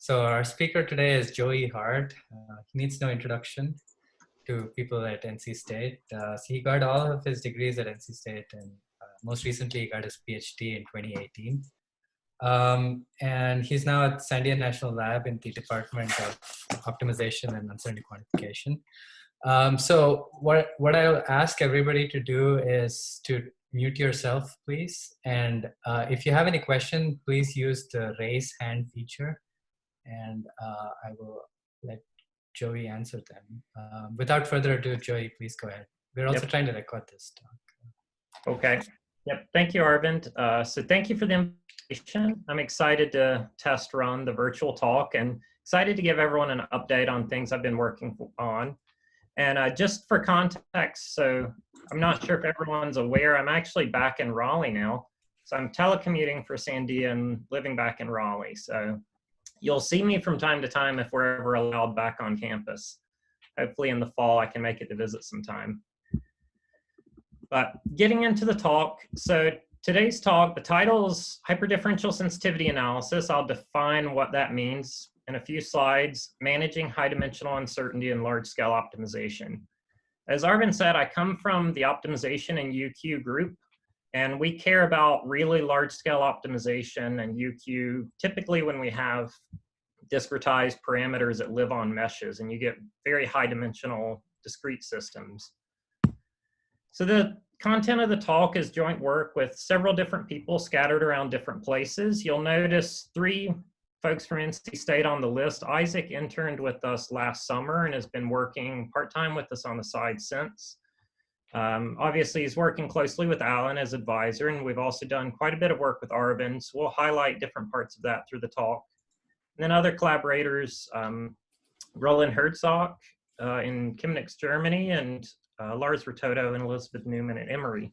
So our speaker today is Joey Hart. He needs no introduction to people at NC State. So he got all of his degrees at NC State, and most recently he got his PhD in 2018. And he's now at Sandia National Lab in the Department of Optimization and Uncertainty Quantification. So what I'll ask everybody to do is to mute yourself, please. And if you have any question, please use the raise hand feature, and I will let Joey answer them. Without further ado, Joey, please go ahead. We're also trying to record this talk. Okay. Yep. Thank you, Arvind. So thank you for the invitation. I'm excited to test run the virtual talk and excited to give everyone an update on things I've been working on. And just for context, so I'm not sure if everyone's aware, I'm actually back in Raleigh now. So I'm telecommuting for Sandia and living back in Raleigh. So you'll see me from time to time if we're ever allowed back on campus. Hopefully in the fall I can make it to visit sometime. But getting into the talk, so today's talk, the title is Hyper-Differential Sensitivity Analysis. I'll define what that means in a few slides, managing high-dimensional uncertainty and large-scale optimization. As Arvind said, I come from the optimization and UQ group, and we care about really large-scale optimization and UQ typically when we have discretized parameters that live on meshes, and you get very high-dimensional discrete systems. So the content of the talk is joint work with several different people scattered around different places. You'll notice 3 folks from NC State on the list. Isaac interned with us last summer and has been working part-time with us on the side since. Obviously, he's working closely with Alan as advisor, and we've also done quite a bit of work with Arvind, so we'll highlight different parts of that through the talk. And then other collaborators, Roland Herzog in Chemnitz, Germany, and Lars Ritoto and Elizabeth Newman at Emory.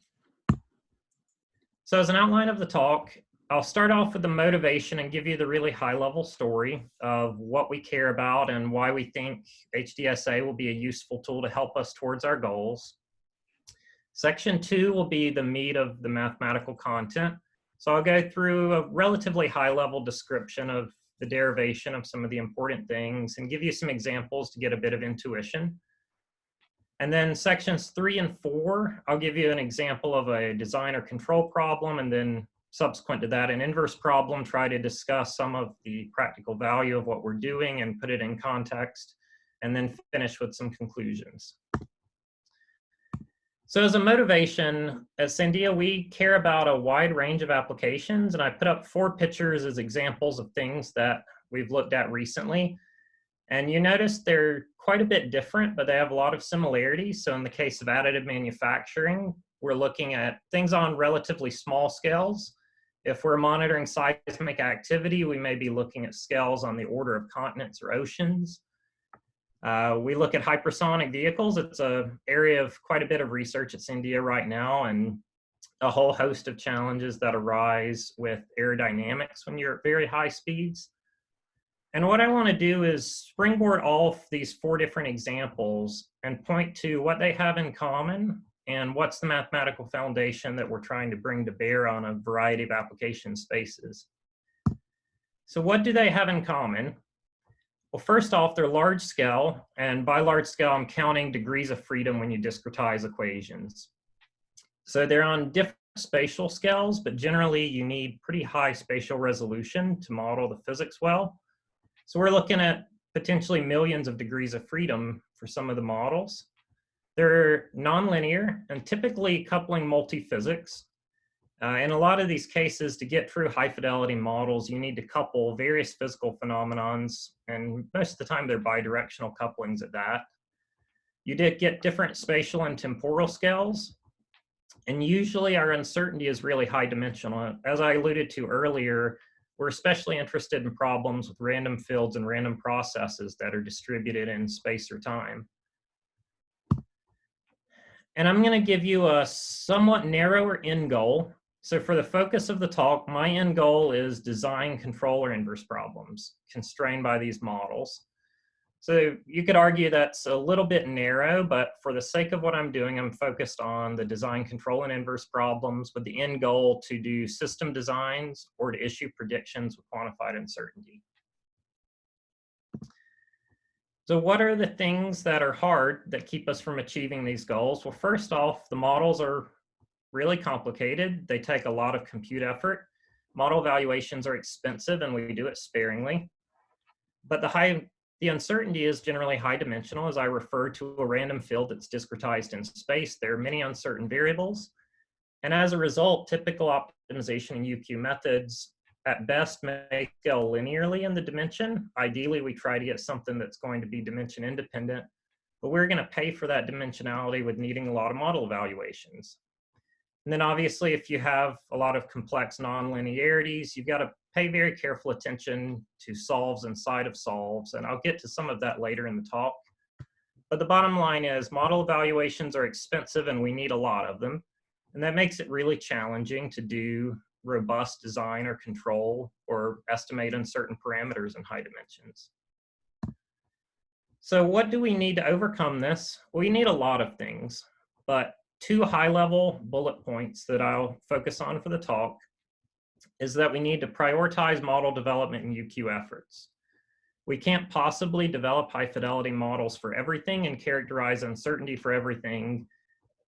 So as an outline of the talk, I'll start off with the motivation and give you the really high-level story of what we care about and why we think HDSA will be a useful tool to help us towards our goals. Section 2 will be the meat of the mathematical content. So I'll go through a relatively high-level description of the derivation of some of the important things and give you some examples to get a bit of intuition. And then sections 3 and 4, I'll give you an example of a design or control problem, and then subsequent to that, an inverse problem, try to discuss some of the practical value of what we're doing and put it in context, and then finish with some conclusions. So as a motivation, at Sandia, we care about a wide range of applications, and I put up 4 pictures as examples of things that we've looked at recently. And you notice they're quite a bit different, but they have a lot of similarities. So in the case of additive manufacturing, we're looking at things on relatively small scales. If we're monitoring seismic activity, we may be looking at scales on the order of continents or oceans. We look at hypersonic vehicles. It's an area of quite a bit of research at Sandia right now, and a whole host of challenges that arise with aerodynamics when you're at very high speeds. And what I want to do is springboard all of these 4 different examples and point to what they have in common and what's the mathematical foundation that we're trying to bring to bear on a variety of application spaces. So what do they have in common? Well, first off, they're large scale, and by large scale, I'm counting degrees of freedom when you discretize equations. So they're on different spatial scales, but generally you need pretty high spatial resolution to model the physics well. So we're looking at potentially millions of degrees of freedom for some of the models. They're nonlinear and typically coupling multiphysics. In a lot of these cases, to get true high-fidelity models, you need to couple various physical phenomenons, and most of the time they're bidirectional couplings at that. You did get different spatial and temporal scales, and usually our uncertainty is really high-dimensional. As I alluded to earlier, we're especially interested in problems with random fields and random processes that are distributed in space or time. And I'm going to give you a somewhat narrower end goal. So for the focus of the talk, my end goal is design, control, or inverse problems constrained by these models. So you could argue that's a little bit narrow, but for the sake of what I'm doing, I'm focused on the design, control, and inverse problems with the end goal to do system designs or to issue predictions with quantified uncertainty. So what are the things that are hard that keep us from achieving these goals? Well, first off, the models are really complicated. They take a lot of compute effort. Model evaluations are expensive and we do it sparingly. But the uncertainty is generally high dimensional. As I refer to a random field that's discretized in space, there are many uncertain variables. And as a result, typical optimization and UQ methods at best may scale linearly in the dimension. Ideally, we try to get something that's going to be dimension independent, but we're going to pay for that dimensionality with needing a lot of model evaluations. And then obviously, if you have a lot of complex nonlinearities, you've got to pay very careful attention to solves inside of solves. And I'll get to some of that later in the talk. But the bottom line is model evaluations are expensive and we need a lot of them. And that makes it really challenging to do robust design or control or estimate uncertain parameters in high dimensions. So what do we need to overcome this? We need a lot of things, but two high-level bullet points that I'll focus on for the talk is that we need to prioritize model development and UQ efforts. We can't possibly develop high-fidelity models for everything and characterize uncertainty for everything.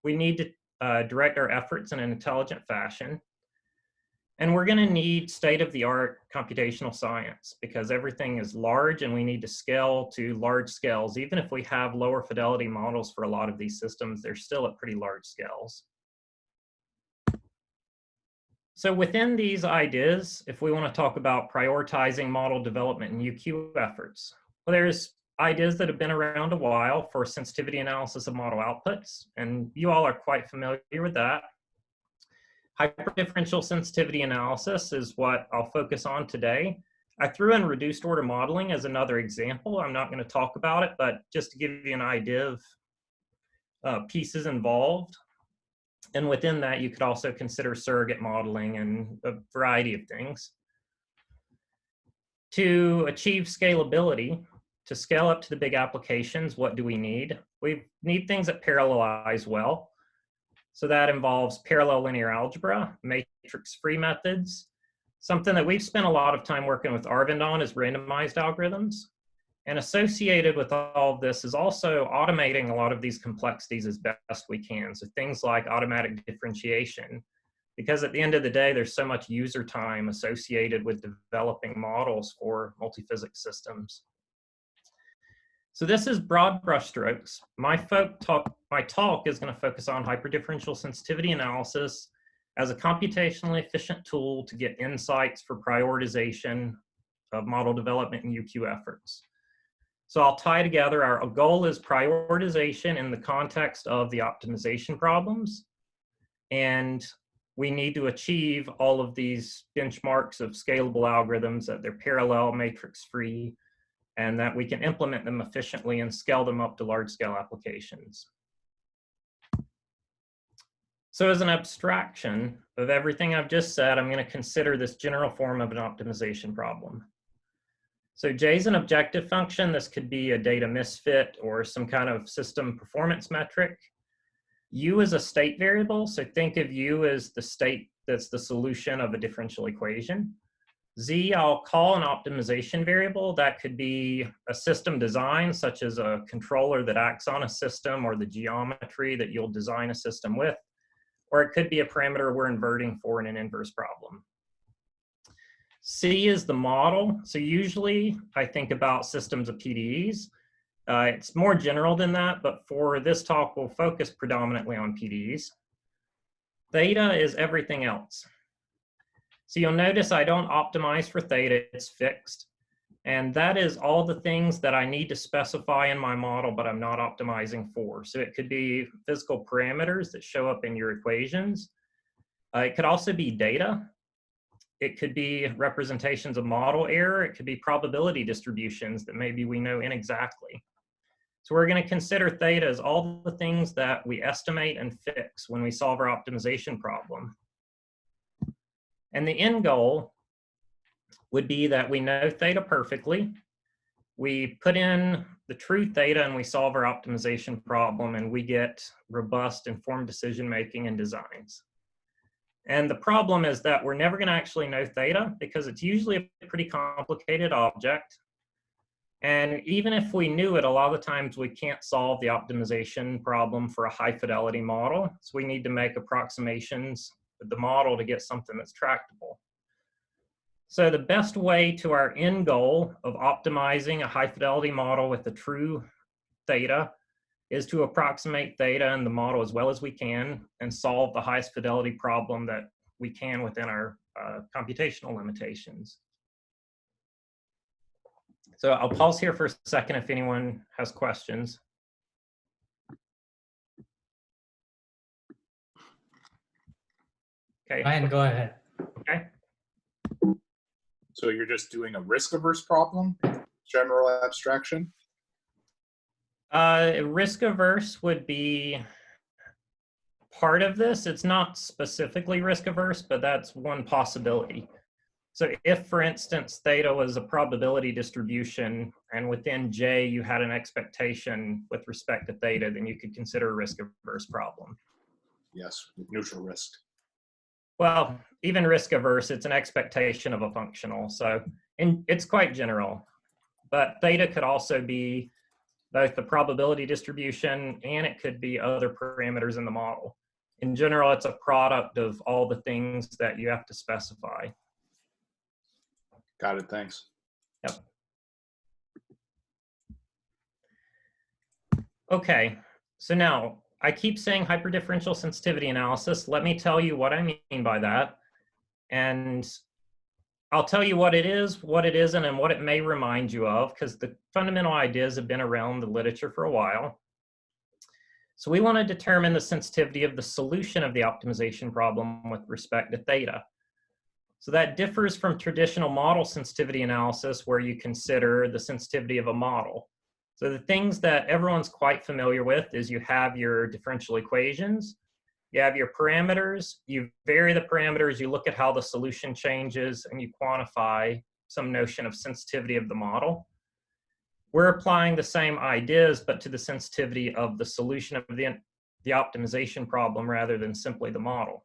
We need to direct our efforts in an intelligent fashion. And we're going to need state-of-the-art computational science because everything is large and we need to scale to large scales. Even if we have lower fidelity models for a lot of these systems, they're still at pretty large scales. So within these ideas, if we want to talk about prioritizing model development and UQ efforts, well, there's ideas that have been around a while for sensitivity analysis of model outputs, and you all are quite familiar with that. Hyper-differential sensitivity analysis is what I'll focus on today. I threw in reduced order modeling as another example. I'm not going to talk about it, but just to give you an idea of pieces involved. And within that, you could also consider surrogate modeling and a variety of things. To achieve scalability, to scale up to the big applications, what do we need? We need things that parallelize well. So that involves parallel linear algebra, matrix-free methods. Something that we've spent a lot of time working with Arvind on is randomized algorithms. And associated with all of this is also automating a lot of these complexities as best we can. So things like automatic differentiation, because at the end of the day, there's so much user time associated with developing models for multiphysics systems. So this is broad brushstrokes. My talk is going to focus on hyper-differential sensitivity analysis as a computationally efficient tool to get insights for prioritization of model development and UQ efforts. So I'll tie together, our goal is prioritization in the context of the optimization problems. And we need to achieve all of these benchmarks of scalable algorithms, that they're parallel, matrix-free, and that we can implement them efficiently and scale them up to large-scale applications. So as an abstraction of everything I've just said, I'm going to consider this general form of an optimization problem. So J is an objective function. This could be a data misfit or some kind of system performance metric. U is a state variable. So think of U as the state that's the solution of a differential equation. Z, I'll call an optimization variable. That could be a system design, such as a controller that acts on a system or the geometry that you'll design a system with. Or it could be a parameter we're inverting for in an inverse problem. C is the model. So usually I think about systems of PDEs. It's more general than that, but for this talk, we'll focus predominantly on PDEs. Theta is everything else. So you'll notice I don't optimize for theta, it's fixed. And that is all the things that I need to specify in my model, but I'm not optimizing for. So it could be physical parameters that show up in your equations. It could also be data. It could be representations of model error. It could be probability distributions that maybe we know inexactly. So we're going to consider theta as all the things that we estimate and fix when we solve our optimization problem. And the end goal would be that we know theta perfectly. We put in the true theta and we solve our optimization problem and we get robust, informed decision-making and designs. And the problem is that we're never going to actually know theta because it's usually a pretty complicated object. And even if we knew it, a lot of the times we can't solve the optimization problem for a high fidelity model. So we need to make approximations with the model to get something that's tractable. So the best way to our end goal of optimizing a high fidelity model with the true theta is to approximate theta in the model as well as we can and solve the highest fidelity problem that we can within our computational limitations. So I'll pause here for a second if anyone has questions. Okay. Ryan, go ahead. Okay. So you're just doing a risk-averse problem, general abstraction? Risk-averse would be part of this. It's not specifically risk-averse, but that's one possibility. So if, for instance, theta was a probability distribution, and within J you had an expectation with respect to theta, then you could consider a risk-averse problem. Yes, with neutral risk. Well, even risk-averse, it's an expectation of a functional. So it's quite general. But theta could also be both the probability distribution and it could be other parameters in the model. In general, it's a product of all the things that you have to specify. Got it, thanks. Yep. Okay, so now I keep saying hyper-differential sensitivity analysis. Let me tell you what I mean by that. And I'll tell you what it is, what it isn't, and what it may remind you of, because the fundamental ideas have been around the literature for a while. So we want to determine the sensitivity of the solution of the optimization problem with respect to theta. So that differs from traditional model sensitivity analysis where you consider the sensitivity of a model. So the things that everyone's quite familiar with is you have your differential equations, you have your parameters, you vary the parameters, you look at how the solution changes, and you quantify some notion of sensitivity of the model. We're applying the same ideas, but to the sensitivity of the solution of the optimization problem rather than simply the model.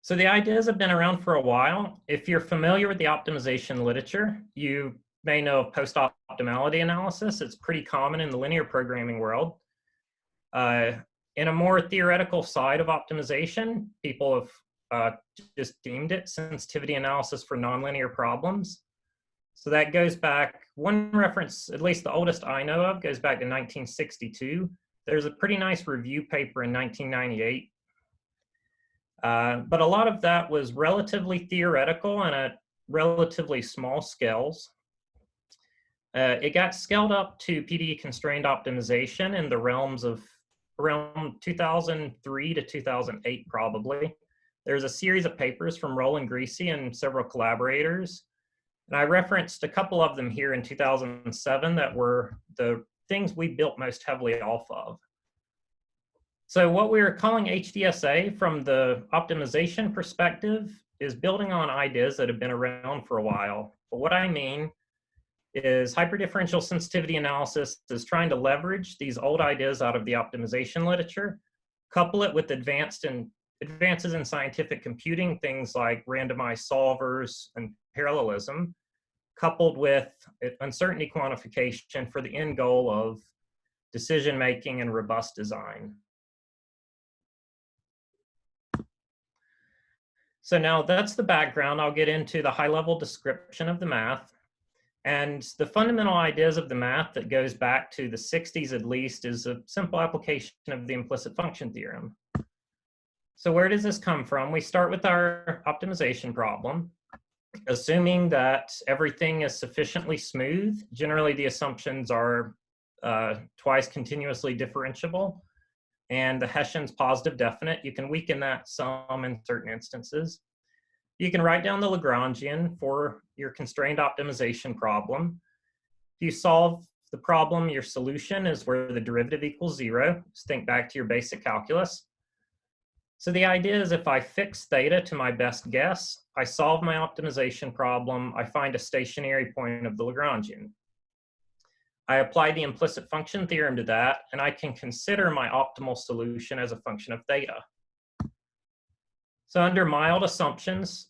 So the ideas have been around for a while. If you're familiar with the optimization literature, you may know of post-optimality analysis. It's pretty common in the linear programming world. In a more theoretical side of optimization, people have just deemed it sensitivity analysis for nonlinear problems. So that goes back, one reference, at least the oldest I know of, goes back to 1962. There's a pretty nice review paper in 1998. But a lot of that was relatively theoretical and at relatively small scales. It got scaled up to PDE constrained optimization in the realms of around 2003 to 2008, probably. There's a series of papers from Roland Greasy and several collaborators. And I referenced a couple of them here in 2007 that were the things we built most heavily off of. So what we're calling HDSA from the optimization perspective is building on ideas that have been around for a while. But what I mean is hyper-differential sensitivity analysis is trying to leverage these old ideas out of the optimization literature, couple it with advances in scientific computing, things like randomized solvers and parallelism, coupled with uncertainty quantification for the end goal of decision-making and robust design. So now that's the background. I'll get into the high-level description of the math. And the fundamental ideas of the math that goes back to the 60s at least is a simple application of the implicit function theorem. So where does this come from? We start with our optimization problem, assuming that everything is sufficiently smooth. Generally, the assumptions are twice continuously differentiable, and the Hessian's positive definite. You can weaken that some in certain instances. You can write down the Lagrangian for your constrained optimization problem. If you solve the problem, your solution is where the derivative equals 0. Just think back to your basic calculus. So the idea is if I fix theta to my best guess, I solve my optimization problem, I find a stationary point of the Lagrangian. I apply the implicit function theorem to that, and I can consider my optimal solution as a function of theta. So under mild assumptions,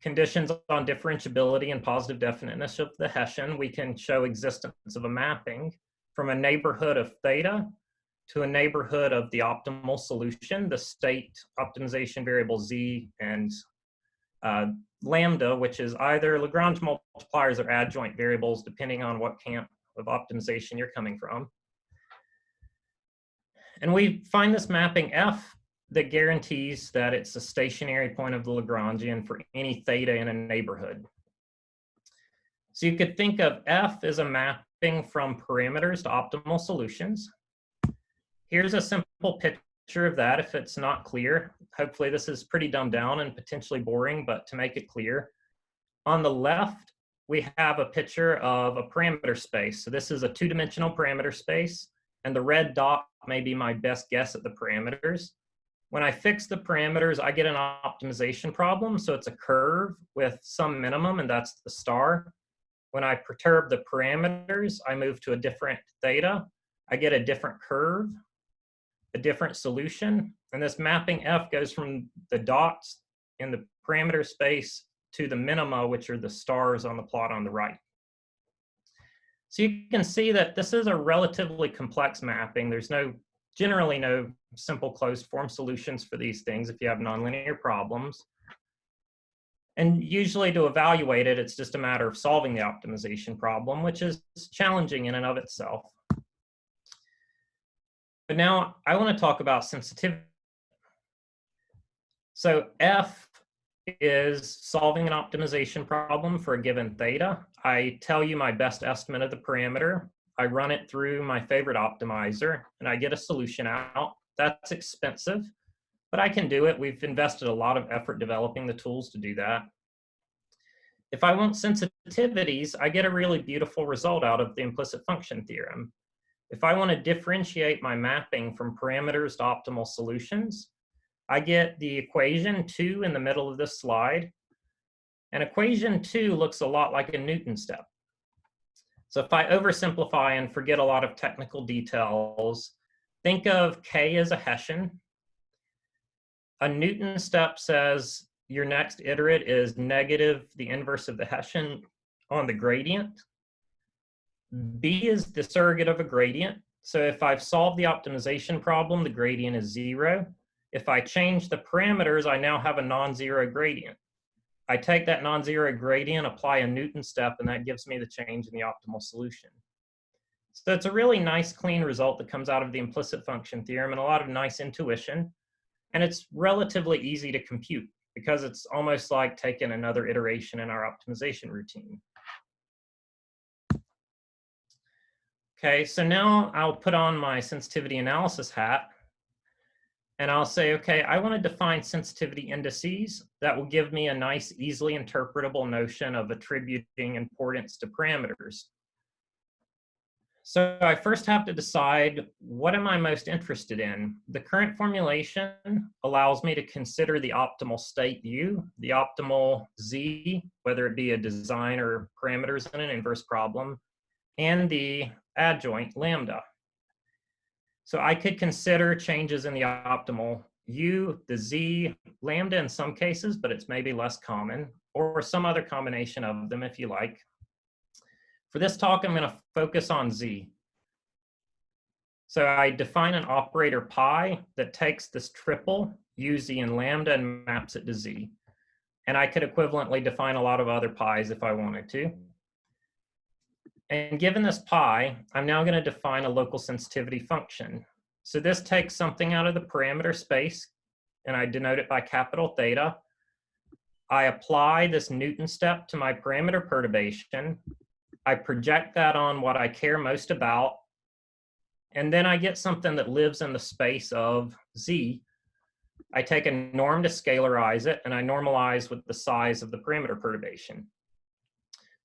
conditions on differentiability and positive definiteness of the Hessian, we can show existence of a mapping from a neighborhood of theta to a neighborhood of the optimal solution, the state optimization variable z, and lambda, which is either Lagrange multipliers or adjoint variables, depending on what camp of optimization you're coming from. And we find this mapping F that guarantees that it's a stationary point of the Lagrangian for any theta in a neighborhood. So you could think of F as a mapping from parameters to optimal solutions. Here's a simple picture of that if it's not clear. Hopefully this is pretty dumbed down and potentially boring, but to make it clear. On the left, we have a picture of a parameter space. So this is a two-dimensional parameter space, and the red dot may be my best guess at the parameters. When I fix the parameters, I get an optimization problem. So it's a curve with some minimum, and that's the star. When I perturb the parameters, I move to a different theta. I get a different curve, a different solution. And this mapping F goes from the dots in the parameter space to the minima, which are the stars on the plot on the right. So you can see that this is a relatively complex mapping. There's generally no simple closed form solutions for these things if you have nonlinear problems. And usually to evaluate it, it's just a matter of solving the optimization problem, which is challenging in and of itself. But now I want to talk about sensitivity. So F is solving an optimization problem for a given theta. I tell you my best estimate of the parameter. I run it through my favorite optimizer, and I get a solution out. That's expensive, but I can do it. We've invested a lot of effort developing the tools to do that. If I want sensitivities, I get a really beautiful result out of the implicit function theorem. If I want to differentiate my mapping from parameters to optimal solutions, I get the equation 2 in the middle of this slide. And equation 2 looks a lot like a Newton step. So if I oversimplify and forget a lot of technical details, think of K as a Hessian. A Newton step says your next iterate is negative the inverse of the Hessian on the gradient. B is the surrogate of a gradient. So if I've solved the optimization problem, the gradient is 0. If I change the parameters, I now have a non-zero gradient. I take that non-zero gradient, apply a Newton step, and that gives me the change in the optimal solution. So it's a really nice, clean result that comes out of the implicit function theorem and a lot of nice intuition. And it's relatively easy to compute because it's almost like taking another iteration in our optimization routine. Okay, so now I'll put on my sensitivity analysis hat. And I'll say, okay, I want to define sensitivity indices that will give me a nice, easily interpretable notion of attributing importance to parameters. So I first have to decide, what am I most interested in? The current formulation allows me to consider the optimal state U, the optimal Z, whether it be a design or parameters in an inverse problem, and the adjoint lambda. So I could consider changes in the optimal U, the Z, lambda in some cases, but it's maybe less common, or some other combination of them if you like. For this talk, I'm going to focus on Z. So I define an operator pi that takes this triple, U, Z, and lambda, and maps it to Z. And I could equivalently define a lot of other pi's if I wanted to. And given this pi, I'm now going to define a local sensitivity function. So this takes something out of the parameter space, and I denote it by capital theta. I apply this Newton step to my parameter perturbation. I project that on what I care most about, and then I get something that lives in the space of Z. I take a norm to scalarize it, and I normalize with the size of the parameter perturbation.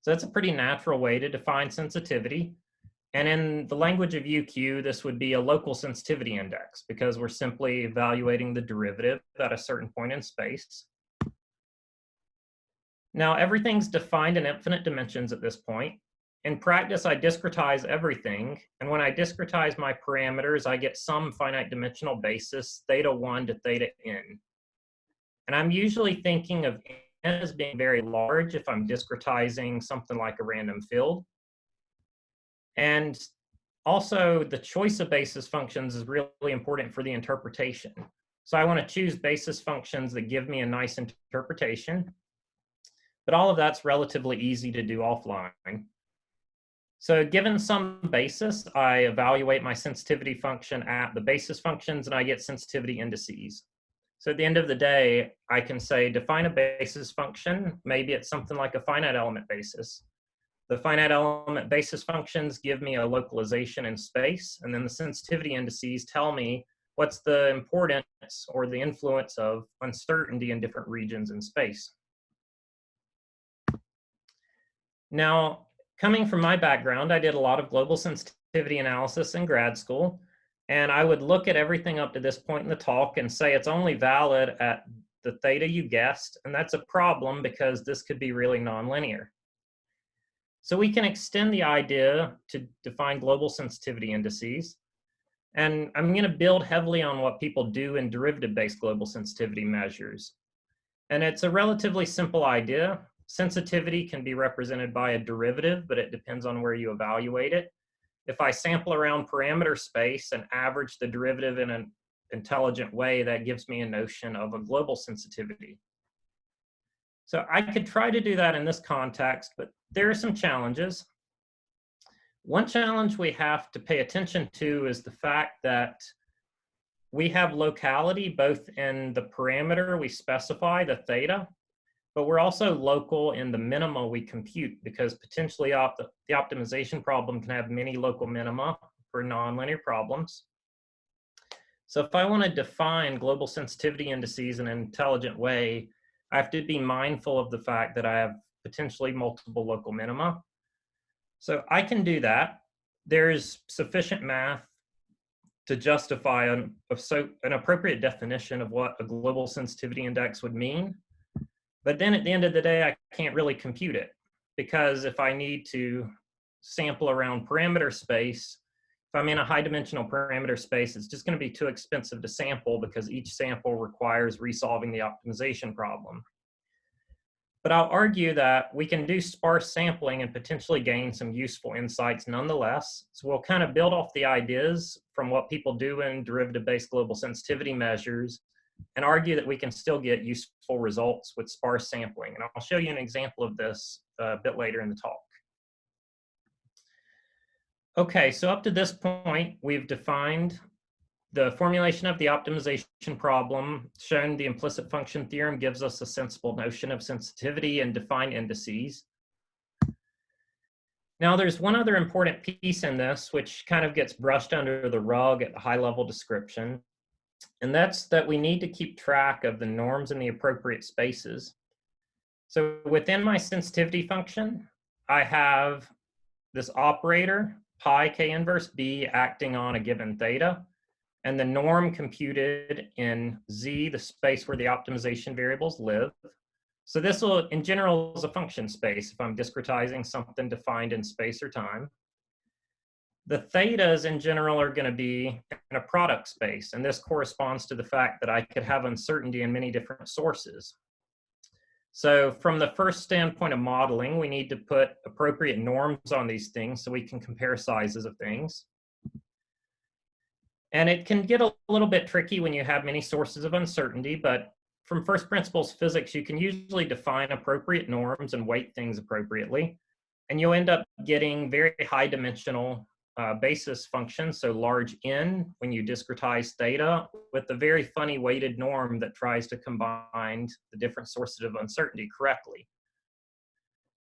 So that's a pretty natural way to define sensitivity. And in the language of UQ, this would be a local sensitivity index because we're simply evaluating the derivative at a certain point in space. Now, everything's defined in infinite dimensions at this point. In practice, I discretize everything. And when I discretize my parameters, I get some finite dimensional basis, theta 1 to theta n. And I'm usually thinking of as being very large if I'm discretizing something like a random field. And also, the choice of basis functions is really important for the interpretation. So I want to choose basis functions that give me a nice interpretation. But all of that's relatively easy to do offline. So given some basis, I evaluate my sensitivity function at the basis functions, and I get sensitivity indices. So at the end of the day, I can say define a basis function. Maybe it's something like a finite element basis. The finite element basis functions give me a localization in space, and then the sensitivity indices tell me what's the importance or the influence of uncertainty in different regions in space. Now, coming from my background, I did a lot of global sensitivity analysis in grad school, and I would look at everything up to this point in the talk and say it's only valid at the theta you guessed, and that's a problem because this could be really nonlinear. So we can extend the idea to define global sensitivity indices. And I'm going to build heavily on what people do in derivative-based global sensitivity measures. And it's a relatively simple idea. Sensitivity can be represented by a derivative, but it depends on where you evaluate it. If I sample around parameter space and average the derivative in an intelligent way, that gives me a notion of a global sensitivity. So I could try to do that in this context, but there are some challenges. One challenge we have to pay attention to is the fact that we have locality both in the parameter we specify, the theta, but we're also local in the minima we compute because potentially the optimization problem can have many local minima for nonlinear problems. So if I want to define global sensitivity indices in an intelligent way, I have to be mindful of the fact that I have potentially multiple local minima. So I can do that. There's sufficient math to justify an appropriate definition of what a global sensitivity index would mean. But then at the end of the day, I can't really compute it because if I need to sample around parameter space, if I'm in a high dimensional parameter space, it's just going to be too expensive to sample because each sample requires resolving the optimization problem. But I'll argue that we can do sparse sampling and potentially gain some useful insights nonetheless. So we'll kind of build off the ideas from what people do in derivative-based global sensitivity measures and argue that we can still get useful results with sparse sampling. And I'll show you an example of this a bit later in the talk. Okay, so up to this point, we've defined the formulation of the optimization problem, shown the implicit function theorem gives us a sensible notion of sensitivity and defined indices. Now there's one other important piece in this which kind of gets brushed under the rug at the high level description, and that's that we need to keep track of the norms in the appropriate spaces. So within my sensitivity function, I have this operator, pi k inverse b, acting on a given theta, and the norm computed in Z, the space where the optimization variables live. So this will, in general, is a function space if I'm discretizing something defined in space or time. The thetas in general are going to be in a product space, and this corresponds to the fact that I could have uncertainty in many different sources. So from the first standpoint of modeling, we need to put appropriate norms on these things so we can compare sizes of things. And it can get a little bit tricky when you have many sources of uncertainty, but from first principles physics, you can usually define appropriate norms and weight things appropriately. And you'll end up getting very high dimensional basis functions, so large N when you discretize theta, with a very funny weighted norm that tries to combine the different sources of uncertainty correctly.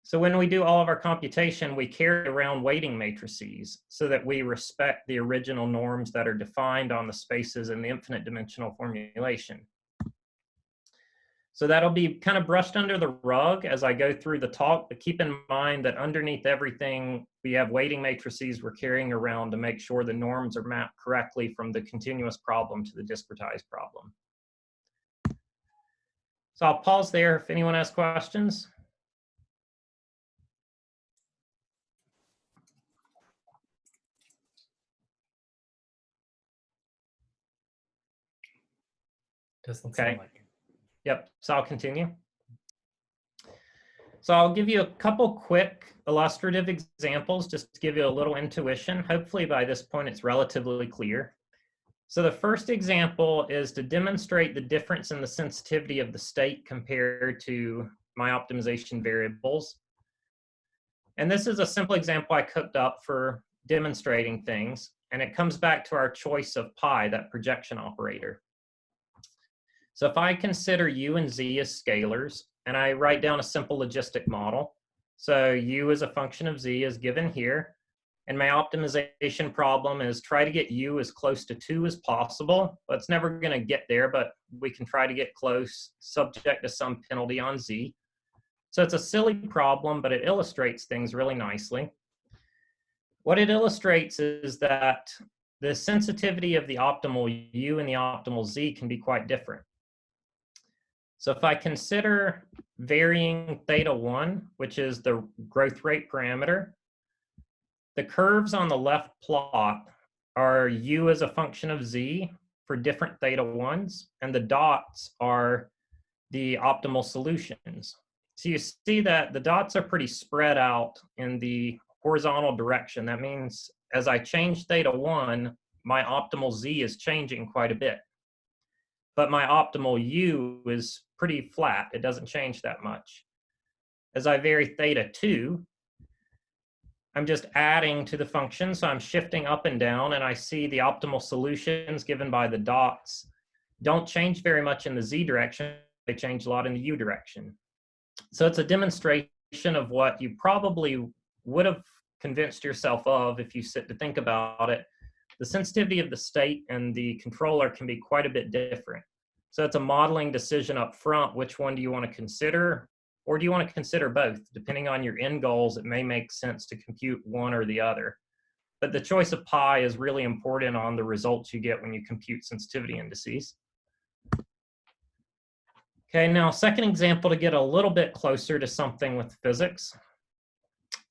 So when we do all of our computation, we carry around weighting matrices so that we respect the original norms that are defined on the spaces in the infinite dimensional formulation. So that'll be kind of brushed under the rug as I go through the talk, but keep in mind that underneath everything, we have weighting matrices we're carrying around to make sure the norms are mapped correctly from the continuous problem to the discretized problem. So I'll pause there if anyone has questions. Doesn't Okay. sound like it. Yep, so I'll continue. So I'll give you a couple quick illustrative examples just to give you a little intuition. Hopefully by this point it's relatively clear. So the first example is to demonstrate the difference in the sensitivity of the state compared to my optimization variables. And this is a simple example I cooked up for demonstrating things, and it comes back to our choice of pi, that projection operator. So if I consider u and z as scalars, and I write down a simple logistic model, so u as a function of z is given here, and my optimization problem is try to get u as close to 2 as possible. But it's never going to get there, but we can try to get close, subject to some penalty on z. So it's a silly problem, but it illustrates things really nicely. What it illustrates is that the sensitivity of the optimal u and the optimal z can be quite different. So if I consider varying theta 1, which is the growth rate parameter, the curves on the left plot are u as a function of z for different theta 1s, and the dots are the optimal solutions. So you see that the dots are pretty spread out in the horizontal direction. That means as I change theta 1, my optimal z is changing quite a bit. But my optimal u is pretty flat. It doesn't change that much. As I vary theta 2, I'm just adding to the function, so I'm shifting up and down, and I see the optimal solutions given by the dots don't change very much in the z direction. They change a lot in the u direction. So it's a demonstration of what you probably would have convinced yourself of if you sit to think about it. The sensitivity of the state and the controller can be quite a bit different. So it's a modeling decision up front. Which one do you want to consider? Or do you want to consider both? Depending on your end goals, it may make sense to compute one or the other. But the choice of pi is really important on the results you get when you compute sensitivity indices. Okay, now second example to get a little bit closer to something with physics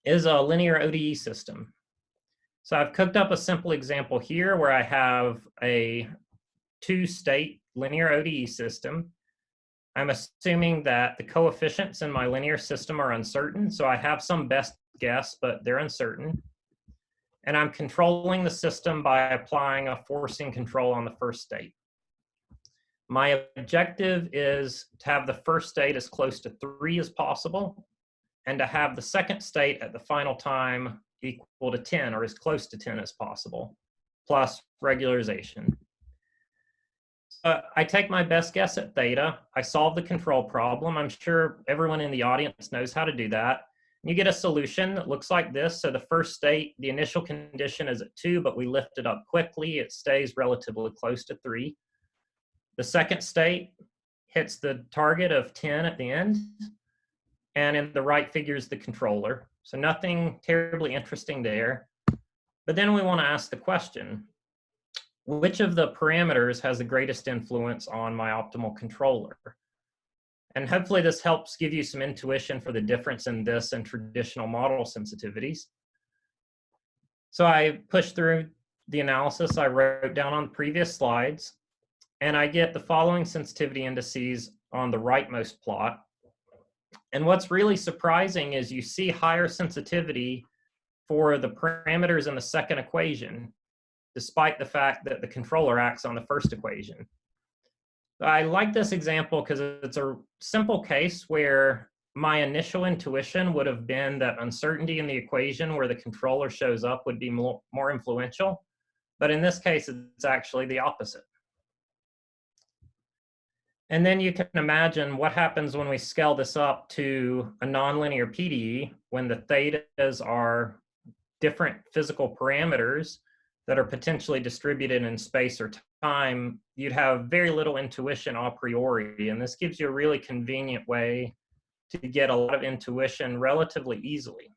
is a linear ODE system. So I've cooked up a simple example here where I have a two-state linear ODE system. I'm assuming that the coefficients in my linear system are uncertain, so I have some best guess, but they're uncertain. And I'm controlling the system by applying a forcing control on the first state. My objective is to have the first state as close to 3 as possible, and to have the second state at the final time equal to 10 or as close to 10 as possible, plus regularization. I take my best guess at theta. I solve the control problem. I'm sure everyone in the audience knows how to do that. You get a solution that looks like this. So the first state, the initial condition is at 2, but we lift it up quickly. It stays relatively close to 3. The second state hits the target of 10 at the end. And in the right figure is the controller. So nothing terribly interesting there. But then we want to ask the question, which of the parameters has the greatest influence on my optimal controller? And hopefully this helps give you some intuition for the difference in this and traditional model sensitivities. So I pushed through the analysis I wrote down on the previous slides, and I get the following sensitivity indices on the rightmost plot. And what's really surprising is you see higher sensitivity for the parameters in the second equation, despite the fact that the controller acts on the first equation. I like this example because it's a simple case where my initial intuition would have been that uncertainty in the equation where the controller shows up would be more influential. But in this case, it's actually the opposite. And then you can imagine what happens when we scale this up to a nonlinear PDE when the thetas are different physical parameters that are potentially distributed in space or time. You'd have very little intuition a priori, and this gives you a really convenient way to get a lot of intuition relatively easily.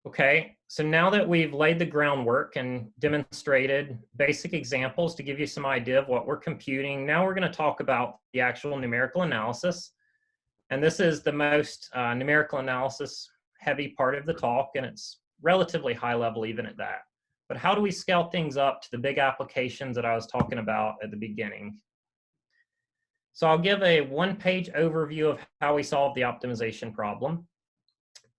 Okay, so now that we've laid the groundwork and demonstrated basic examples to give you some idea of what we're computing, now we're going to talk about the actual numerical analysis. And this is the most numerical analysis heavy part of the talk, and it's relatively high level even at that. But how do we scale things up to the big applications that I was talking about at the beginning? So I'll give a one-page overview of how we solve the optimization problem.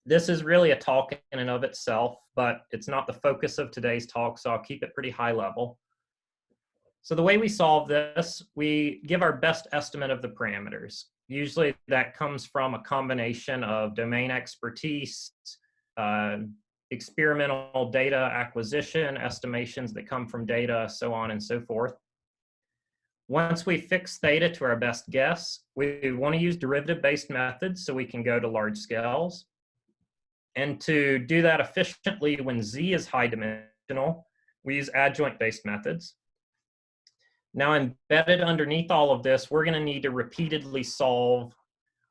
This is really a talk in and of itself, but it's not the focus of today's talk, so I'll keep it pretty high level. So the way we solve this, we give our best estimate of the parameters. Usually that comes from a combination of domain expertise, experimental data acquisition, estimations that come from data, so on and so forth. Once we fix theta to our best guess, we want to use derivative-based methods so we can go to large scales. And to do that efficiently when Z is high dimensional, we use adjoint-based methods. Now, embedded underneath all of this, we're going to need to repeatedly solve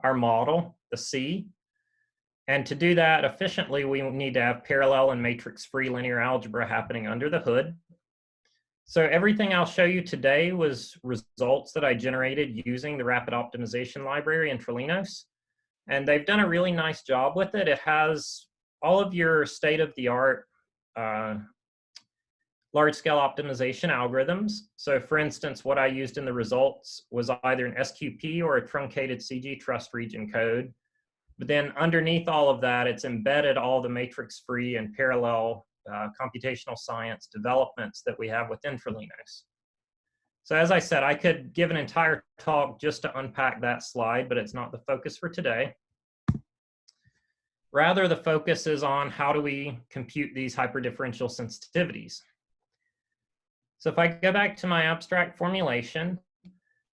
our model, the C. And to do that efficiently, we need to have parallel and matrix-free linear algebra happening under the hood. So everything I'll show you today was results that I generated using the rapid optimization library in Trilinos. And they've done a really nice job with it. It has all of your state-of-the-art large-scale optimization algorithms. So for instance, what I used in the results was either an SQP or a truncated CG trust region code. But then underneath all of that, it's embedded all the matrix-free and parallel computational science developments that we have within Trilinos. So as I said, I could give an entire talk just to unpack that slide, but it's not the focus for today. Rather, the focus is on how do we compute these hyper-differential sensitivities. So if I go back to my abstract formulation,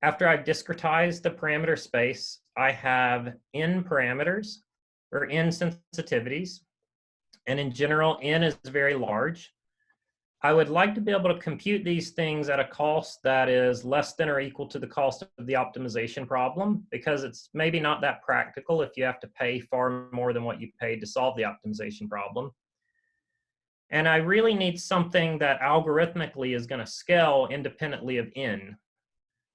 after I've discretized the parameter space, I have n parameters, or n sensitivities. And in general, n is very large. I would like to be able to compute these things at a cost that is less than or equal to the cost of the optimization problem, because it's maybe not that practical if you have to pay far more than what you paid to solve the optimization problem. And I really need something that algorithmically is going to scale independently of n.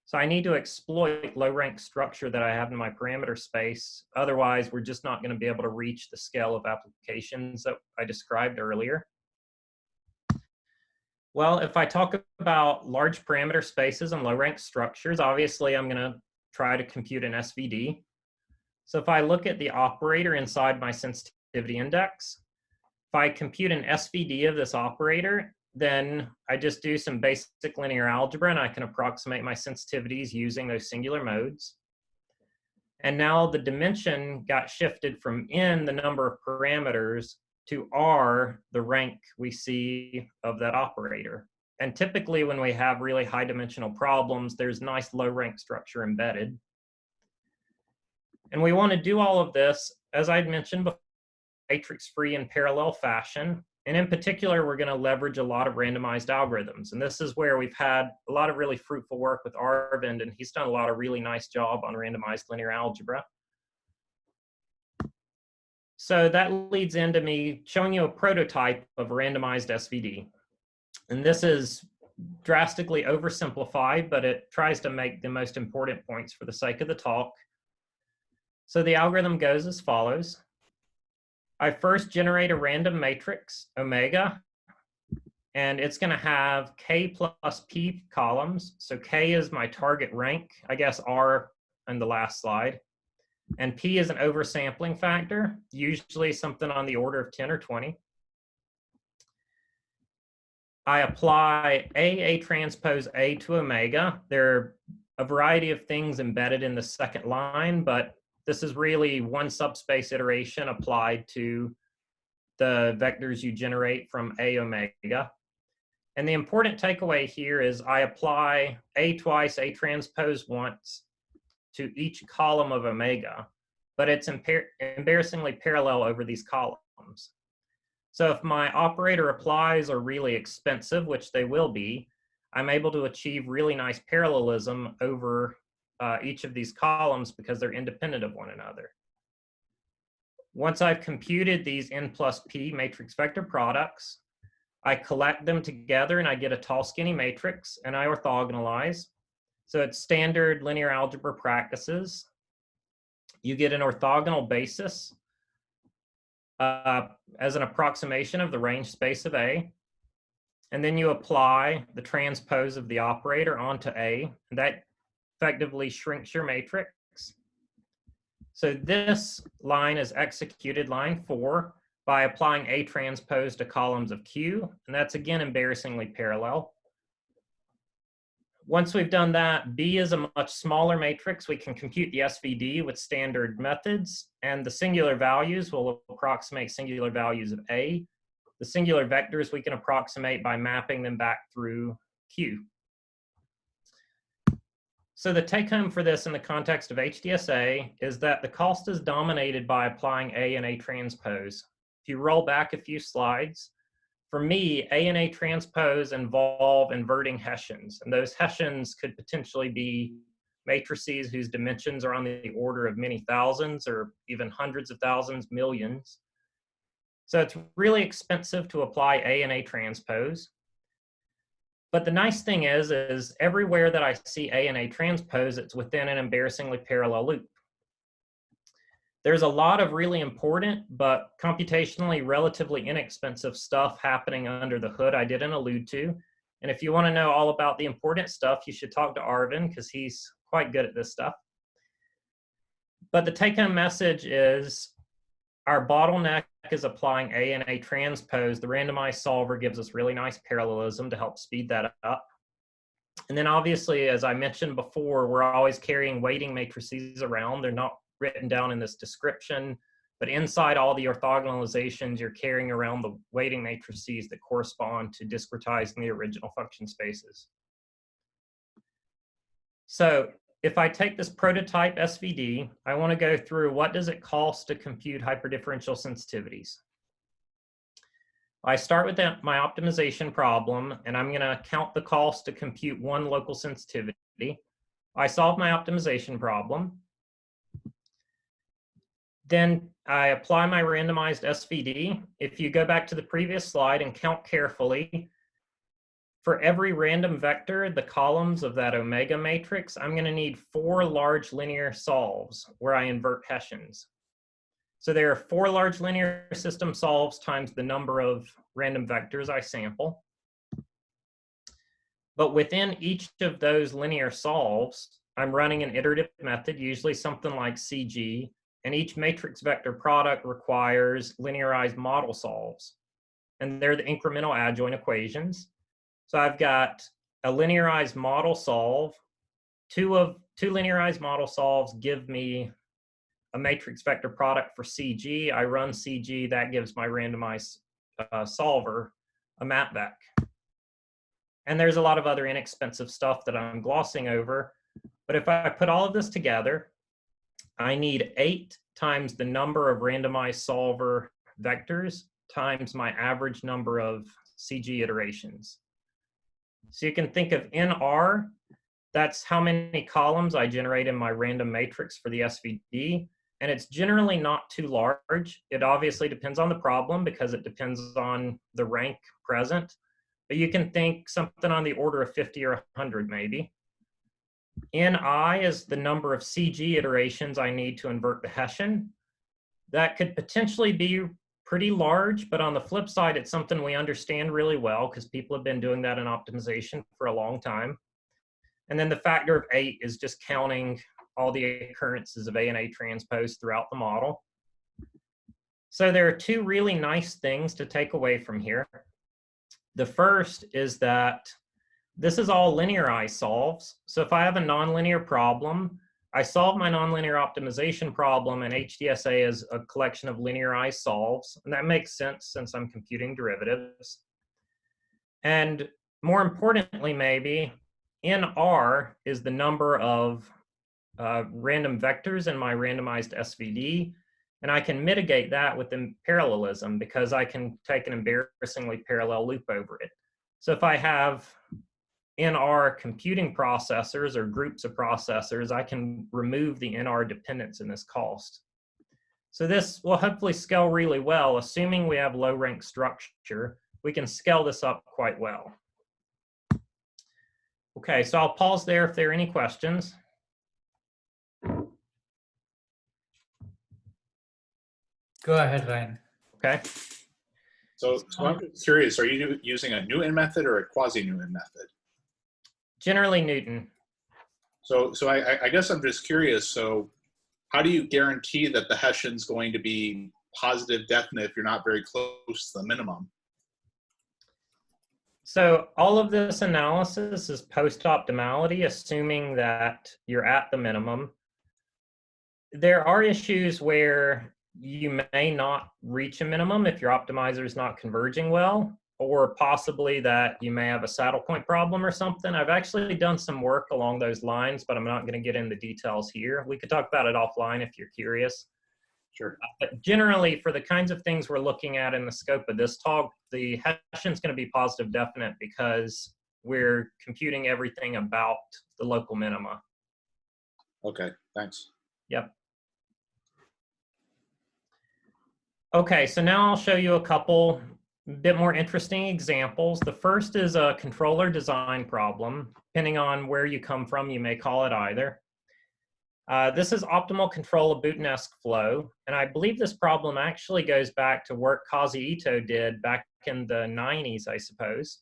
So I need to exploit low-rank structure that I have in my parameter space. Otherwise, we're just not going to be able to reach the scale of applications that I described earlier. Well, if I talk about large parameter spaces and low-rank structures, obviously I'm going to try to compute an SVD. So if I look at the operator inside my sensitivity index, if I compute an SVD of this operator, then I just do some basic linear algebra and I can approximate my sensitivities using those singular modes. And now the dimension got shifted from n, the number of parameters, to r, the rank we see of that operator. And typically when we have really high dimensional problems, there's nice low rank structure embedded. And we want to do all of this, as I'd mentioned before, matrix-free and parallel fashion. And in particular, we're going to leverage a lot of randomized algorithms. And this is where we've had a lot of really fruitful work with Arvind, and he's done a lot of really nice job on randomized linear algebra. So that leads into me showing you a prototype of a randomized SVD. And this is drastically oversimplified, but it tries to make the most important points for the sake of the talk. So the algorithm goes as follows. I first generate a random matrix, omega, and it's going to have k plus p columns. So k is my target rank, I guess r in the last slide. And p is an oversampling factor, usually something on the order of 10 or 20. I apply A transpose A to omega. There are a variety of things embedded in the second line, but this is really one subspace iteration applied to the vectors you generate from A omega. And the important takeaway here is I apply A twice, A transpose once to each column of omega, but it's embarrassingly parallel over these columns. So if my operator applies are really expensive, which they will be, I'm able to achieve really nice parallelism over each of these columns because they're independent of one another. Once I've computed these n plus p matrix vector products, I collect them together and I get a tall skinny matrix and I orthogonalize. So it's standard linear algebra practices. You get an orthogonal basis as an approximation of the range space of A. And then you apply the transpose of the operator onto A. And that effectively shrinks your matrix. So this line is executed, line 4, by applying A transpose to columns of Q, and that's again embarrassingly parallel. Once we've done that, B is a much smaller matrix. We can compute the SVD with standard methods, and the singular values will approximate singular values of A. The singular vectors we can approximate by mapping them back through Q. So the take home for this in the context of HDSA is that the cost is dominated by applying A and A transpose. If you roll back a few slides, for me, A and A transpose involve inverting Hessians, and those Hessians could potentially be matrices whose dimensions are on the order of many thousands or even hundreds of thousands, millions. So it's really expensive to apply A and A transpose. But the nice thing is everywhere that I see A and A transpose, it's within an embarrassingly parallel loop. There's a lot of really important but computationally relatively inexpensive stuff happening under the hood I didn't allude to. And if you want to know all about the important stuff, you should talk to Arvin because he's quite good at this stuff. But the take-home message is our bottleneck is applying A and A transpose. The randomized solver gives us really nice parallelism to help speed that up. And then obviously, as I mentioned before, we're always carrying weighting matrices around. They're not written down in this description, but inside all the orthogonalizations, you're carrying around the weighting matrices that correspond to discretizing the original function spaces. So if I take this prototype SVD, I want to go through what does it cost to compute hyperdifferential sensitivities. I start with my optimization problem, and I'm going to count the cost to compute one local sensitivity. I solve my optimization problem. Then I apply my randomized SVD. If you go back to the previous slide and count carefully, for every random vector, the columns of that omega matrix, I'm going to need 4 large linear solves where I invert Hessians. So there are 4 large linear system solves times the number of random vectors I sample. But within each of those linear solves, I'm running an iterative method, usually something like CG, and each matrix vector product requires linearized model solves. And they're the incremental adjoint equations. So I've got a linearized model solve. Two linearized model solves give me a matrix vector product for CG. I run CG, that gives my randomized solver a mapback. And there's a lot of other inexpensive stuff that I'm glossing over. But if I put all of this together, I need 8 times the number of randomized solver vectors times my average number of CG iterations. So you can think of NR, that's how many columns I generate in my random matrix for the SVD. And it's generally not too large. It obviously depends on the problem because it depends on the rank present. But you can think something on the order of 50 or 100 maybe. Ni is the number of CG iterations I need to invert the Hessian. That could potentially be pretty large, but on the flip side, it's something we understand really well because people have been doing that in optimization for a long time. And then the factor of 8 is just counting all the occurrences of A and A transpose throughout the model. So there are 2 really nice things to take away from here. The first is that this is all linearized solves. So if I have a nonlinear problem, I solve my nonlinear optimization problem, and HDSA is a collection of linearized solves. And that makes sense since I'm computing derivatives. And more importantly, maybe, NR is the number of random vectors in my randomized SVD. And I can mitigate that with parallelism because I can take an embarrassingly parallel loop over it. So if I have NR computing processors or groups of processors, I can remove the NR dependence in this cost. So this will hopefully scale really well. Assuming we have low rank structure, we can scale this up quite well. Okay, so I'll pause there if there are any questions. Go ahead, Ryan. Okay. So I'm curious, are you using a Newton method or a quasi-Newton method? Generally Newton. So I guess I'm just curious. So how do you guarantee that the Hessian's going to be positive definite if you're not very close to the minimum? So all of this analysis is post-optimality, assuming that you're at the minimum. There are issues where you may not reach a minimum if your optimizer is not converging well, or possibly that you may have a saddle point problem or something. I've actually done some work along those lines, but I'm not going to get into details here. We could talk about it offline if you're curious. Sure. But generally, for the kinds of things we're looking at in the scope of this talk, the Hessian's going to be positive definite because we're computing everything about the local minima. Okay, thanks. Yep. Okay, so now I'll show you a couple bit more interesting examples. The first is a controller design problem. Depending on where you come from, you may call it either. This is optimal control of Boussinesq flow, and I believe this problem actually goes back to work Kazi Ito did back in the 90s, I suppose.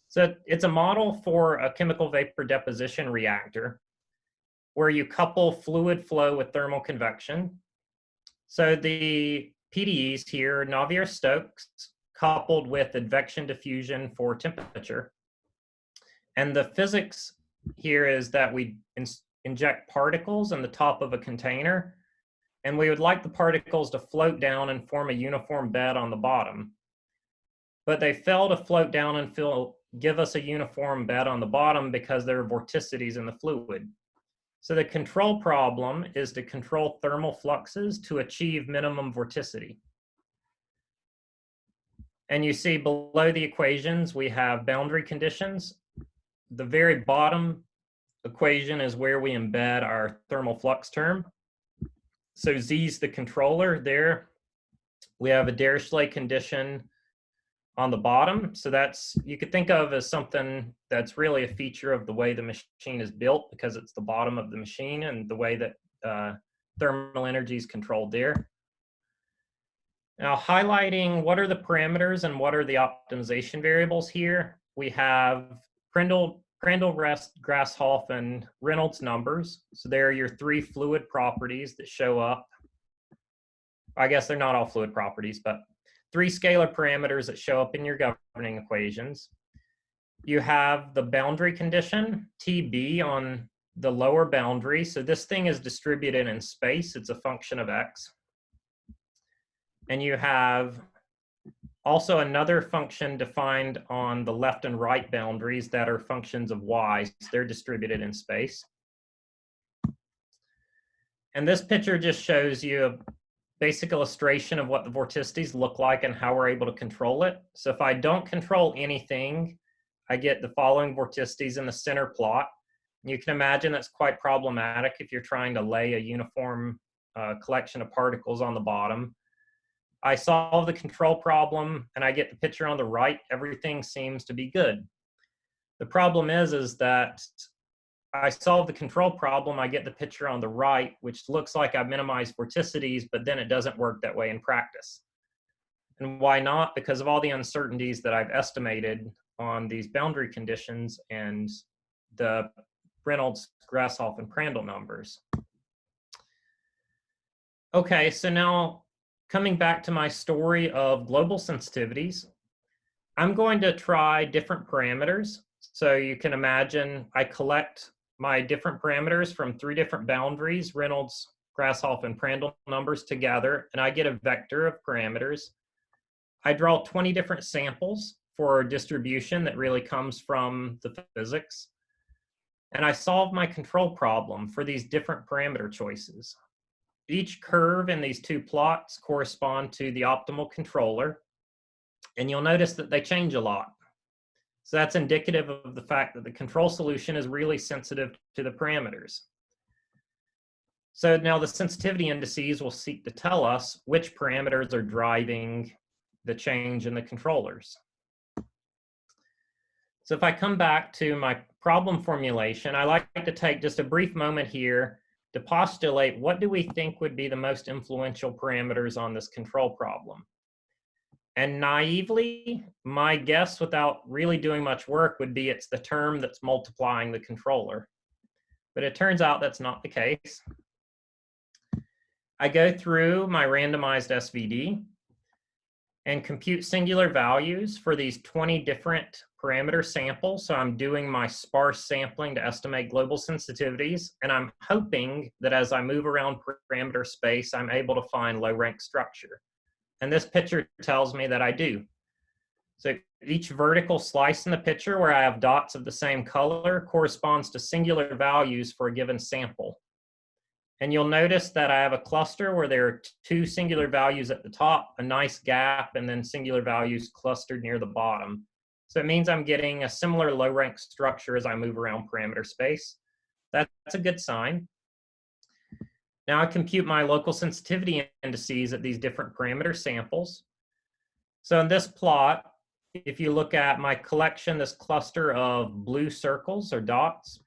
So it's a model for a chemical vapor deposition reactor where you couple fluid flow with thermal convection. So the PDEs here, Navier-Stokes, coupled with advection-diffusion for temperature. And the physics here is that we inject particles in the top of a container, and we would like the particles to float down and form a uniform bed on the bottom. But they fail to float down and give us a uniform bed on the bottom because there are vorticities in the fluid. So the control problem is to control thermal fluxes to achieve minimum vorticity. And you see below the equations, we have boundary conditions. The very bottom equation is where we embed our thermal flux term. So Z is the controller there. We have a Dirichlet condition on the bottom. So that's, you could think of as something that's really a feature of the way the machine is built because it's the bottom of the machine and the way that thermal energy is controlled there. Now highlighting what are the parameters and what are the optimization variables here, we have Prandtl, Grashof, and Reynolds numbers. So there are your three fluid properties that show up. I guess they're not all fluid properties, but three scalar parameters that show up in your governing equations. You have the boundary condition, TB, on the lower boundary. So this thing is distributed in space. It's a function of X. And you have also another function defined on the left and right boundaries that are functions of Y. So they're distributed in space. And this picture just shows you a basic illustration of what the vorticities look like and how we're able to control it. So if I don't control anything, I get the following vorticities in the center plot. And you can imagine that's quite problematic if you're trying to lay a uniform collection of particles on the bottom. I solve the control problem and I get the picture on the right. Everything seems to be good. The problem is that I solve the control problem, I get the picture on the right, which looks like I've minimized vorticities, but then it doesn't work that way in practice. And why not? Because of all the uncertainties that I've estimated on these boundary conditions and the Reynolds, Grashof, and Prandtl numbers. Okay, so now coming back to my story of global sensitivities, I'm going to try different parameters. So you can imagine I collect my different parameters from three different boundaries, Reynolds, Grashof, and Prandtl numbers together, and I get a vector of parameters. I draw 20 different samples for a distribution that really comes from the physics. And I solve my control problem for these different parameter choices. Each curve in these two plots correspond to the optimal controller, and you'll notice that they change a lot. So that's indicative of the fact that the control solution is really sensitive to the parameters. So now the sensitivity indices will seek to tell us which parameters are driving the change in the controllers. So if I come back to my problem formulation, I like to take just a brief moment here to postulate what do we think would be the most influential parameters on this control problem. And naively, my guess without really doing much work would be it's the term that's multiplying the controller. but it turns out that's not the case. I go through my randomized SVD and compute singular values for these 20 different parameter samples. So I'm doing my sparse sampling to estimate global sensitivities, and I'm hoping that as I move around parameter space, I'm able to find low rank structure. And this picture tells me that I do. So each vertical slice in the picture where I have dots of the same color corresponds to singular values for a given sample. And you'll notice that I have a cluster where there are 2 singular values at the top, a nice gap, and then singular values clustered near the bottom. So it means I'm getting a similar low rank structure as I move around parameter space. That's a good sign. Now I compute my local sensitivity indices at these different parameter samples. So in this plot, if you look at my collection, this cluster of blue circles or dots,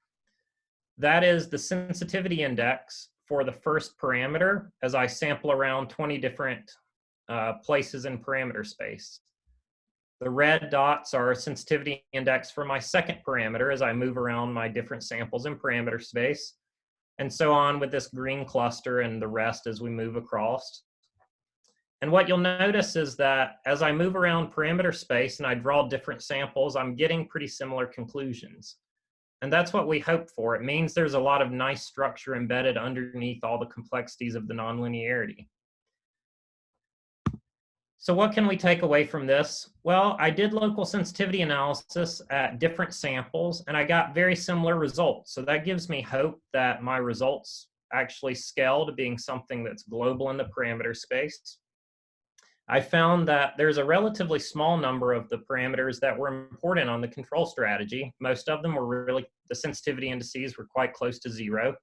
that is the sensitivity index for the first parameter as I sample around 20 different places in parameter space. The red dots are sensitivity index for my second parameter as I move around my different samples in parameter space, and so on with this green cluster and the rest as we move across. And what you'll notice is that as I move around parameter space and I draw different samples, I'm getting pretty similar conclusions. And that's what we hope for. It means there's a lot of nice structure embedded underneath all the complexities of the nonlinearity. So what can we take away from this? Well, I did local sensitivity analysis at different samples, and I got very similar results. So that gives me hope that my results actually scale to being something that's global in the parameter space. I found that there's a relatively small number of the parameters that were important on the control strategy. Most of them were really, the sensitivity indices were quite close to 0.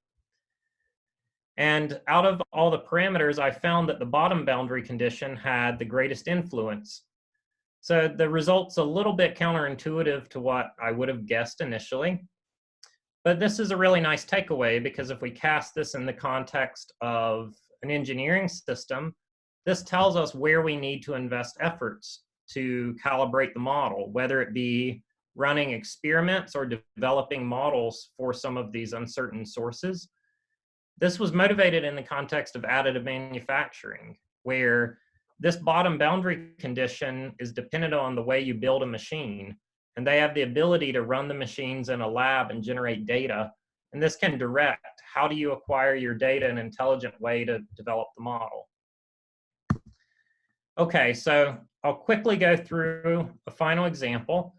And out of all the parameters, I found that the bottom boundary condition had the greatest influence. So the result's a little bit counterintuitive to what I would have guessed initially. But this is a really nice takeaway, because if we cast this in the context of an engineering system, this tells us where we need to invest efforts to calibrate the model, whether it be running experiments or developing models for some of these uncertain sources. This was motivated in the context of additive manufacturing, where this bottom boundary condition is dependent on the way you build a machine, and they have the ability to run the machines in a lab and generate data, and this can direct how do you acquire your data in an intelligent way to develop the model. Okay, so I'll quickly go through a final example.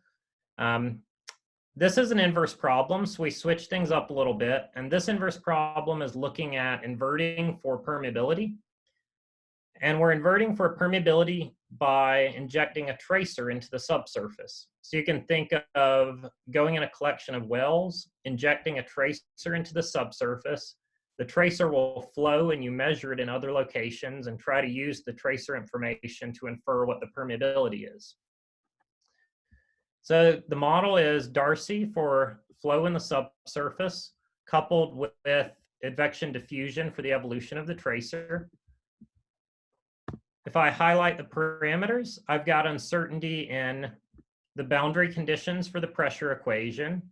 This is an inverse problem, so we switch things up a little bit. And this inverse problem is looking at inverting for permeability. And we're inverting for permeability by injecting a tracer into the subsurface. So you can think of going in a collection of wells, injecting a tracer into the subsurface. The tracer will flow and you measure it in other locations and try to use the tracer information to infer what the permeability is. So the model is Darcy for flow in the subsurface, coupled with Advection-diffusion for the evolution of the tracer. If I highlight the parameters, I've got uncertainty in the boundary conditions for the pressure equation.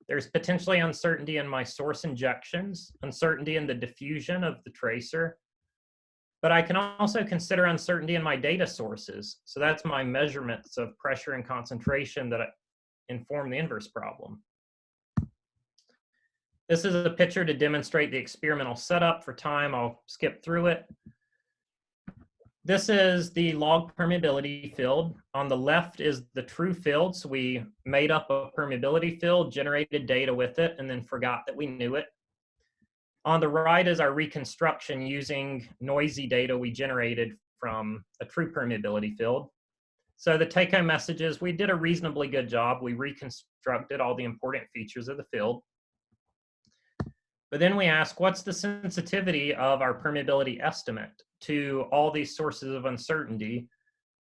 There's potentially uncertainty in my source injections, uncertainty in the diffusion of the tracer, but I can also consider uncertainty in my data sources. So that's my measurements of pressure and concentration that inform the inverse problem. This is a picture to demonstrate the experimental setup. For time, I'll skip through it. This is the log permeability field. On the left is the true field. So we made up a permeability field, generated data with it, and then forgot that we knew it. On the right is our reconstruction using noisy data we generated from a true permeability field. So the take-home message is we did a reasonably good job. We reconstructed all the important features of the field. But then we ask, what's the sensitivity of our permeability estimate to all these sources of uncertainty?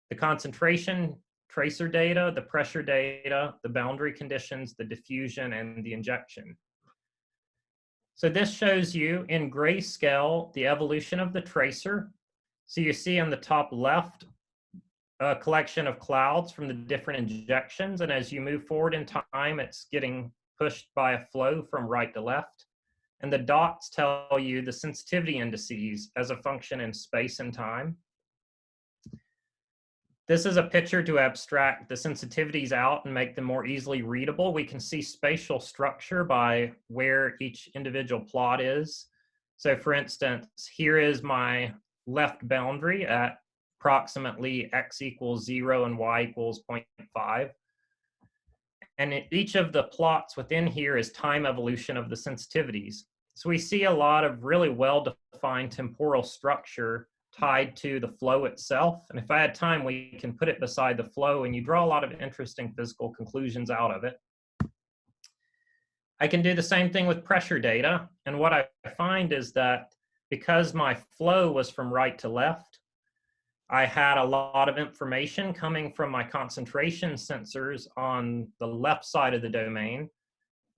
The concentration, tracer data, the pressure data, the boundary conditions, the diffusion, and the injection. So this shows you in grayscale the evolution of the tracer. So you see on the top left a collection of clouds from the different injections, and as you move forward in time, it's getting pushed by a flow from right to left. and the dots tell you the sensitivity indices as a function in space and time. This is a picture to abstract the sensitivities out and make them more easily readable. We can see spatial structure by where each individual plot is. So for instance, here is my left boundary at approximately x equals 0 and y equals 0.5. And each of the plots within here is time evolution of the sensitivities. So we see a lot of really well-defined temporal structure tied to the flow itself. And if I had time, we can put it beside the flow, and you draw a lot of interesting physical conclusions out of it. I can do the same thing with pressure data. And what I find is that because my flow was from right to left, I had a lot of information coming from my concentration sensors on the left side of the domain.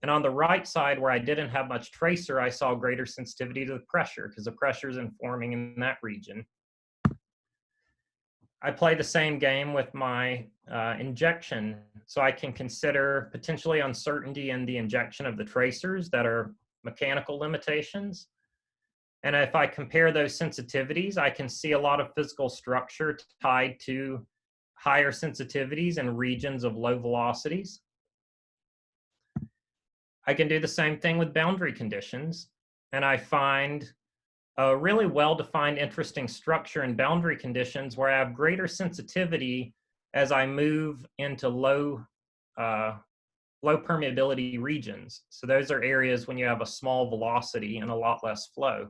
And on the right side, where I didn't have much tracer, I saw greater sensitivity to the pressure because the pressure is informing in that region. I play the same game with my injection. So I can consider potentially uncertainty in the injection of the tracers that are mechanical limitations. And if I compare those sensitivities, I can see a lot of physical structure tied to higher sensitivities in regions of low velocities. I can do the same thing with boundary conditions, and I find a really well-defined, interesting structure in boundary conditions where I have greater sensitivity as I move into low permeability regions. So those are areas when you have a small velocity and a lot less flow.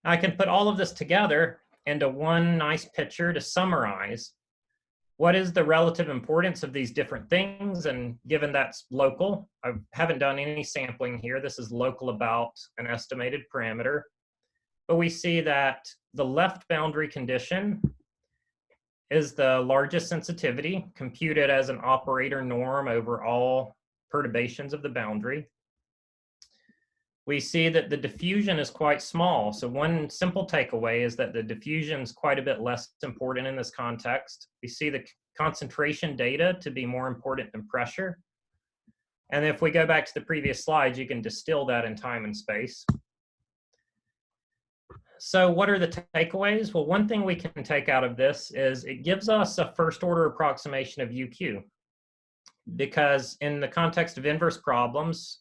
I can put all of this together into one nice picture to summarize what is the relative importance of these different things. And given that's local, I haven't done any sampling here. This is local about an estimated parameter. But we see that the left boundary condition is the largest sensitivity, computed as an operator norm over all perturbations of the boundary. We see that the diffusion is quite small. So one simple takeaway is that the diffusion is quite a bit less important in this context. We see the concentration data to be more important than pressure. And if we go back to the previous slides, you can distill that in time and space. So what are the takeaways? Well, one thing we can take out of this is it gives us a first order approximation of UQ. Because in the context of inverse problems,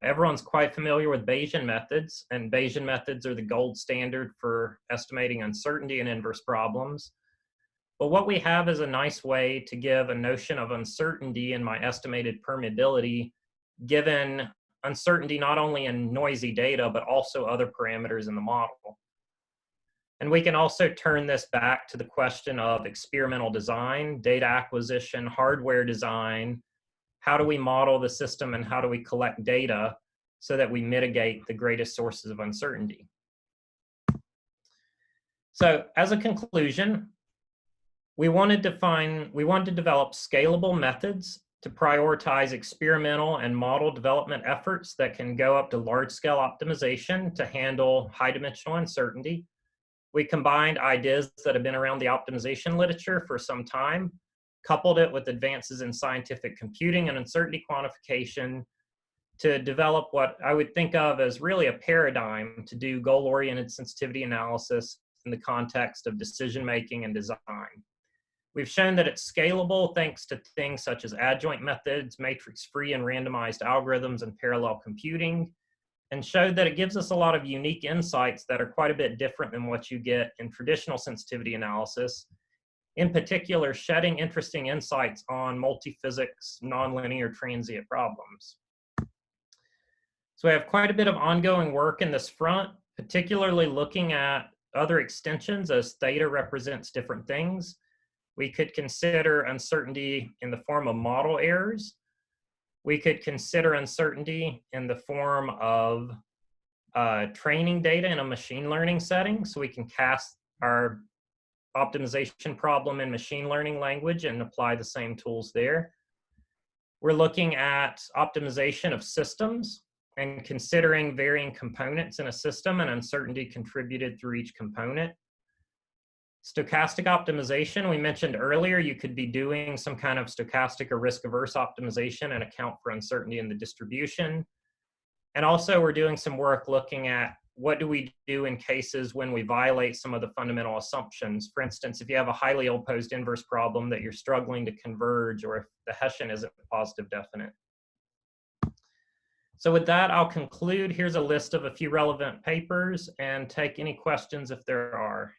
everyone's quite familiar with Bayesian methods, and Bayesian methods are the gold standard for estimating uncertainty in inverse problems. But what we have is a nice way to give a notion of uncertainty in my estimated permeability, given uncertainty not only in noisy data, but also other parameters in the model. And we can also turn this back to the question of experimental design, data acquisition, hardware design. How do we model the system and how do we collect data so that we mitigate the greatest sources of uncertainty? So as a conclusion, we wanted to develop scalable methods to prioritize experimental and model development efforts that can go up to large-scale optimization to handle high-dimensional uncertainty. We combined ideas that have been around the optimization literature for some time, coupled it with advances in scientific computing and uncertainty quantification to develop what I would think of as really a paradigm to do goal-oriented sensitivity analysis in the context of decision-making and design. We've shown that it's scalable thanks to things such as adjoint methods, matrix-free and randomized algorithms, and parallel computing, and showed that it gives us a lot of unique insights that are quite a bit different than what you get in traditional sensitivity analysis. In particular, shedding interesting insights on multiphysics, nonlinear transient problems. So we have quite a bit of ongoing work in this front, particularly looking at other extensions as theta represents different things. We could consider uncertainty in the form of model errors. We could consider uncertainty in the form of training data in a machine learning setting, so we can cast our optimization problem in machine learning language and apply the same tools there. We're looking at optimization of systems and considering varying components in a system and uncertainty contributed through each component. Stochastic optimization, we mentioned earlier, you could be doing some kind of stochastic or risk-averse optimization and account for uncertainty in the distribution. And also we're doing some work looking at what do we do in cases when we violate some of the fundamental assumptions. For instance, if you have a highly opposed inverse problem that you're struggling to converge, or if the Hessian isn't positive definite. So with that, I'll conclude. Here's a list of a few relevant papers and take any questions if there are.